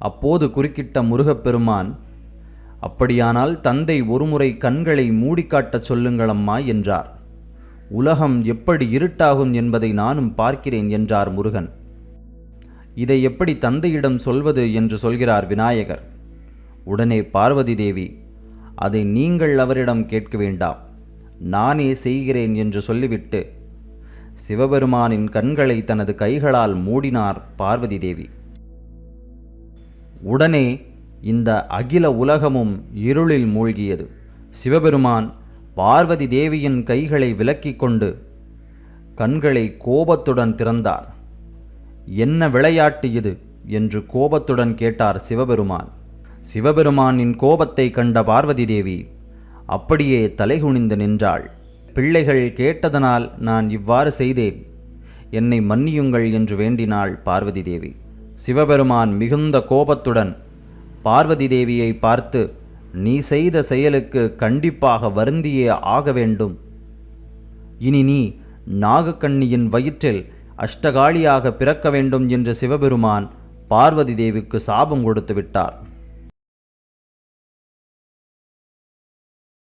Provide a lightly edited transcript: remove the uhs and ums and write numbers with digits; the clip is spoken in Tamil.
அப்போது குறுக்கிட்ட முருகப்பெருமான், அப்படியானால் தந்தை ஒருமுறை கண்களை மூடிக்காட்டச் சொல்லுங்கள் அம்மா என்றார். உலகம் எப்படி இருட்டாகும் என்பதை நானும் பார்க்கிறேன் என்றார் முருகன். இதை எப்படி தந்தையிடம் சொல்வது என்று சொல்கிறார் விநாயகர். உடனே பார்வதி தேவி, அதை நீங்கள் அவரிடம் கேட்க வேண்டாம், நானே செய்கிறேன் என்று சொல்லிவிட்டு சிவபெருமானின் கண்களை தனது கைகளால் மூடினார் பார்வதி தேவி. உடனே இந்த அகில உலகமும் இருளில் மூழ்கியது. சிவபெருமான் பார்வதி தேவியின் கைகளை விலக்கிக் கொண்டு கண்களை கோபத்துடன் திறந்தார். என்ன விளையாட்டு இது என்று கோபத்துடன் கேட்டார் சிவபெருமான். சிவபெருமானின் கோபத்தை கண்ட பார்வதி தேவி அப்படியே தலைகுனிந்து நின்றாள். பிள்ளைகள் கேட்டதனால் நான் இவ்வாறு செய்தேன், என்னை மன்னியுங்கள் என்று வேண்டினாள் பார்வதி தேவி. சிவபெருமான் மிகுந்த கோபத்துடன் பார்வதி தேவியை பார்த்து, நீ செய்த செயலுக்கு கண்டிப்பாக வருந்தியே ஆக வேண்டும். இனி நீ நாகக்கண்ணியின் வயிற்றில் அஷ்டகாளியாக பிறக்க வேண்டும் என்று சிவபெருமான் பார்வதி தேவிக்கு சாபம் கொடுத்து விட்டார்.